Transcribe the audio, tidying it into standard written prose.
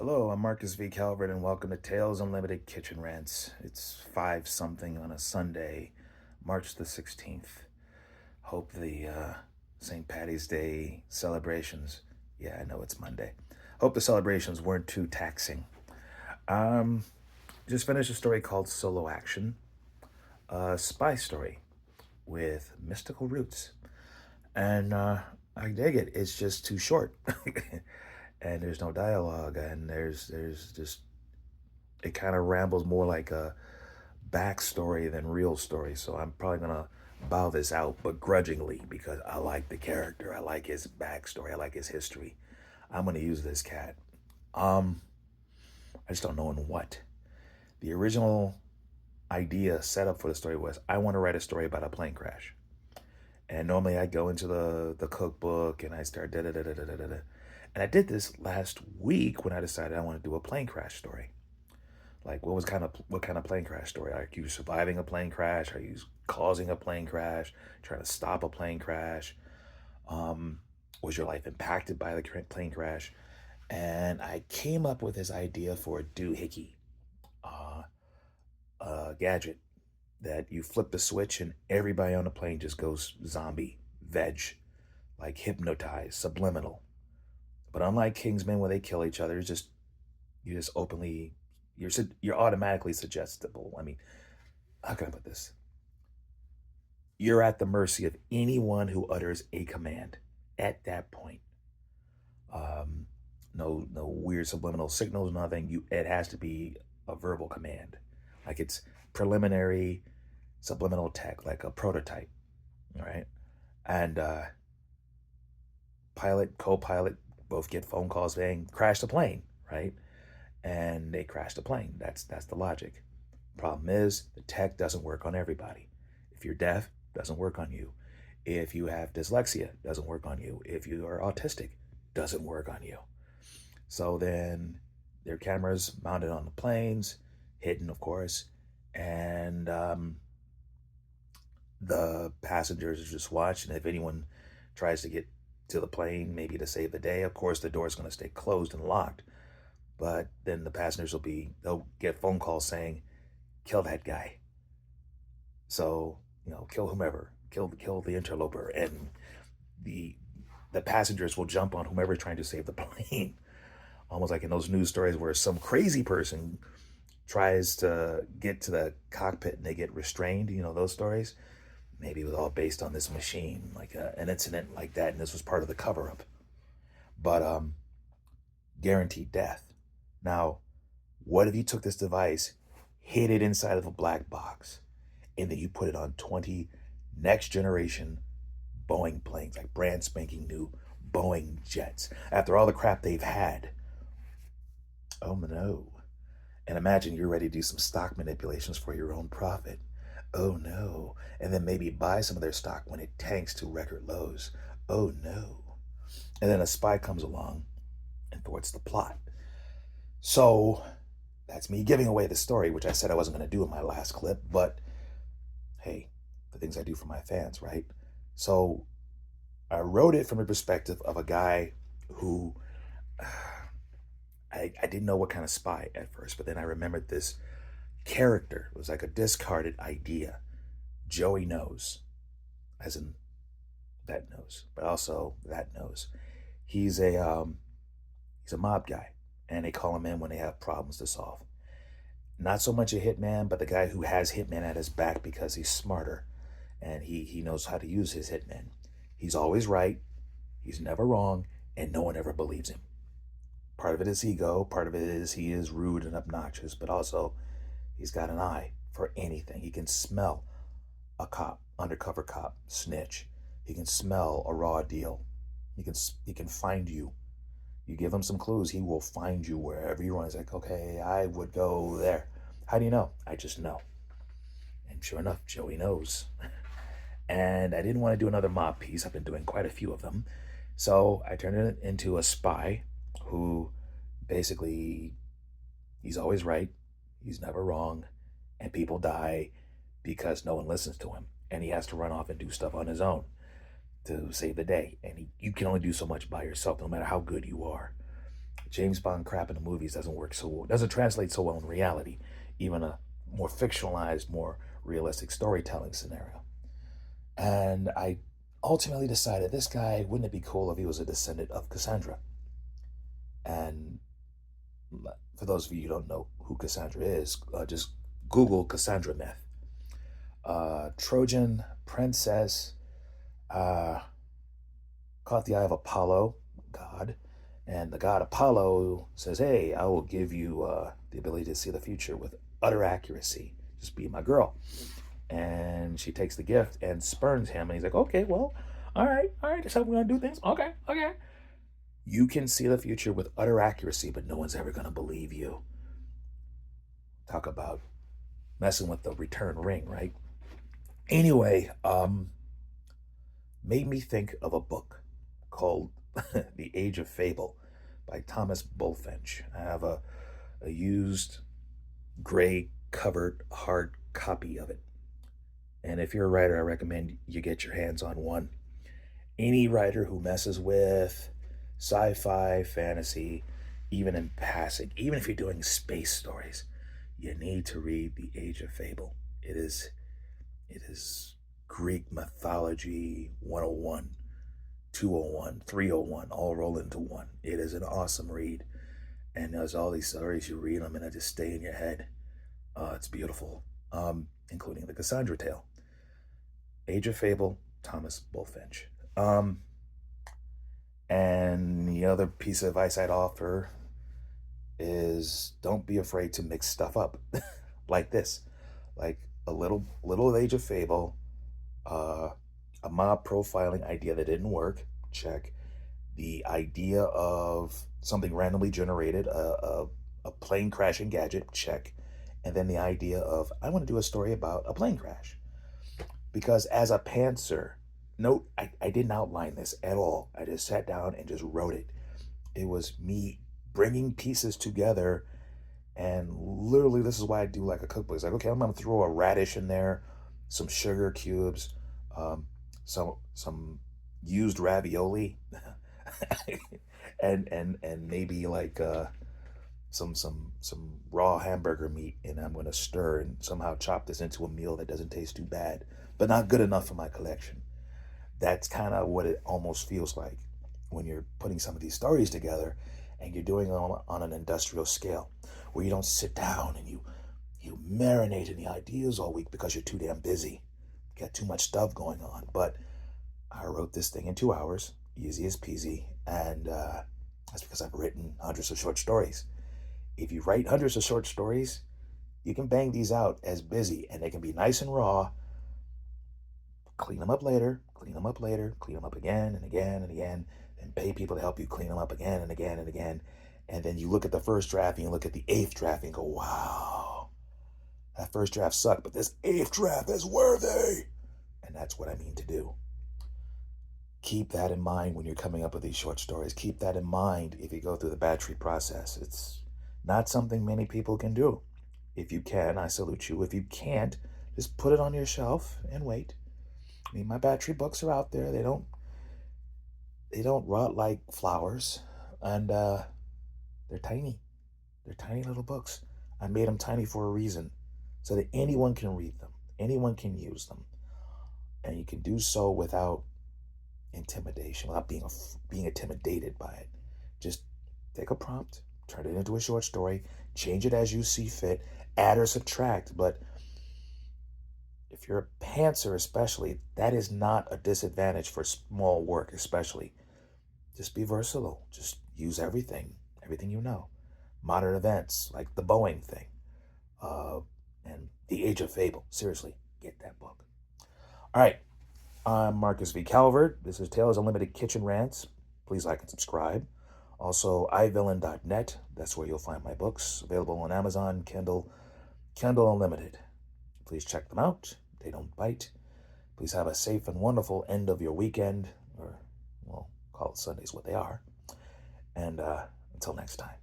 Hello, I'm Marcus V. Calvert, and welcome to Tales Unlimited Kitchen Rants. It's 5 something on a Sunday, March the 16th. Hope the St. Patty's Day celebrations, yeah, I know it's Monday. Hope the celebrations weren't too taxing. Um, just finished a story called Solo Action, a spy story with mystical roots. And I dig it. It's just too short. And there's no dialogue, and there's just it kind of rambles more like a backstory than real story. So I'm probably gonna bow this out, but grudgingly, because I like the character, I like his backstory, I like his history. I'm gonna use this cat. Um, I just don't know in what. The original idea set up for the story was I want to write a story about a plane crash. And normally I go into the cookbook and I start da da da da da da da. And I did this last week when I decided I want to do a plane crash story. Like what kind of plane crash story? Are you surviving a plane crash? Are you causing a plane crash? Trying to stop a plane crash? Um, was your life impacted by the plane crash? And I came up with this idea for a doohickey, uh, a gadget that you flip the switch and everybody on the plane just goes zombie, veg, like hypnotized, subliminal. But unlike Kingsman, where they kill each other, you just openly you're automatically suggestible. I mean, how can I put this? You're at the mercy of anyone who utters a command at that point. Um, no weird subliminal signals, nothing. It has to be a verbal command, like it's preliminary subliminal tech, like a prototype. All right, and pilot, co-pilot both get phone calls saying crash the plane, right? And they crash the plane. That's the logic. Problem is the tech doesn't work on everybody. If you're deaf, doesn't work on you. If you have dyslexia, doesn't work on you. If you are autistic, doesn't work on you. So then their cameras mounted on the planes, hidden of course, and the passengers are just watching. If anyone tries to get to the plane, maybe to save the day, of course the door is going to stay closed and locked. But then the passengers they'll get phone calls saying, kill that guy. So, kill whomever, kill the interloper. And the the passengers will jump on whomever's trying to save the plane. Almost like in those news stories where some crazy person tries to get to the cockpit and they get restrained, those stories. Maybe it was all based on this machine, like an incident like that, and this was part of the cover up. But guaranteed death. Now, what if you took this device, hid it inside of a black box, and then you put it on 20 next generation Boeing planes, like brand spanking new Boeing jets, after all the crap they've had? Oh no. And imagine you're ready to do some stock manipulations for your own profit. Oh no. And then maybe buy some of their stock when it tanks to record lows. Oh no. And then a spy comes along and thwarts the plot. So that's me giving away the story, which I said I wasn't going to do in my last clip, but hey, the things I do for my fans, right? So I wrote it from the perspective of a guy who I didn't know what kind of spy at first, but then I remembered this character. It was like a discarded idea. Joey knows, as in that knows, but also that knows. He's a mob guy, and they call him in when they have problems to solve. Not so much a hitman, but the guy who has hitman at his back because he's smarter, and he knows how to use his hitman. He's always right, he's never wrong, and no one ever believes him. Part of it is ego, part of it is he is rude and obnoxious, but also he's got an eye for anything. He can smell a cop, undercover cop, snitch. He can smell a raw deal. He can find you. You give him some clues, he will find you wherever you run. He's like, okay, I would go there. How do you know? I just know. And sure enough, Joey knows. And I didn't want to do another mob piece. I've been doing quite a few of them. So I turned it into a spy who basically, he's always right, he's never wrong, and people die because no one listens to him. And he has to run off and do stuff on his own to save the day. And you can only do so much by yourself, no matter how good you are. James Bond crap in the movies doesn't translate so well in reality, even a more fictionalized, more realistic storytelling scenario. And I ultimately decided this guy, wouldn't it be cool if he was a descendant of Cassandra? And for those of you who don't know who Cassandra is, just Google Cassandra myth. Trojan princess, uh, caught the eye of Apollo, god, and the god Apollo says, "Hey, I will give you the ability to see the future with utter accuracy. Just be my girl." And she takes the gift and spurns him, and he's like, "Okay, well, all right, that's how we're gonna do things. Okay, okay." You can see the future with utter accuracy, but no one's ever gonna believe you. Talk about messing with the return ring, right? Anyway, made me think of a book called The Age of Fable by Thomas Bulfinch. I have a used gray covered hard copy of it. And if you're a writer, I recommend you get your hands on one. Any writer who messes with sci fi, fantasy, even in passing, even if you're doing space stories, you need to read The Age of Fable. It is Greek mythology 101, 201, 301, all rolled into one. It is an awesome read. And there's all these stories, you read them and they just stay in your head. It's beautiful, including the Cassandra tale. Age of Fable, Thomas Bulfinch. And the other piece of advice I'd offer is don't be afraid to mix stuff up like this. Like a little Age of Fable, a mob profiling idea that didn't work, check. The idea of something randomly generated, a plane crashing gadget, check. And then the idea of, I want to do a story about a plane crash. Because as a pantser, note, I didn't outline this at all. I just sat down and just wrote it. It was me bringing pieces together. And literally, this is why I do like a cookbook. It's like, okay, I'm going to throw a radish in there, some sugar cubes, some used ravioli, and maybe like some raw hamburger meat, and I'm going to stir and somehow chop this into a meal that doesn't taste too bad, but not good enough for my collection. That's kind of what it almost feels like when you're putting some of these stories together, and you're doing it on an industrial scale, where you don't sit down and you marinate in the ideas all week because you're too damn busy. You got too much stuff going on. But I wrote this thing in 2 hours, easy as peasy, and that's because I've written hundreds of short stories. If you write hundreds of short stories, you can bang these out as busy, and they can be nice and raw. Clean them up later, clean them up later, clean them up again and again and again, and pay people to help you clean them up again and again and again. And then you look at the first draft and you look at the 8th draft and go, wow, that first draft sucked, but this 8th draft is worthy. And that's what I mean to do. Keep that in mind when you're coming up with these short stories. Keep that in mind if you go through the battery process. It's not something many people can do. If you can, I salute you. If you can't, just put it on your shelf and wait. I mean, my battery books are out there. They don't rot like flowers, and they're tiny. They're tiny little books. I made them tiny for a reason, so that anyone can read them, anyone can use them, and you can do so without intimidation, without being intimidated by it. Just take a prompt, turn it into a short story, change it as you see fit, add or subtract. But if you're a pantser, especially, that is not a disadvantage for small work, especially. Just be versatile. Just use everything you know. Modern events, like the Boeing thing, and The Age of Fable. Seriously, get that book. All right, I'm Marcus V. Calvert. This is Tales Unlimited Kitchen Rants. Please like and subscribe. Also, ivillain.net. That's where you'll find my books. Available on Amazon, Kindle Unlimited. Please check them out. They don't bite. Please have a safe and wonderful end of your weekend, or, well, call it Sundays what they are. And until next time.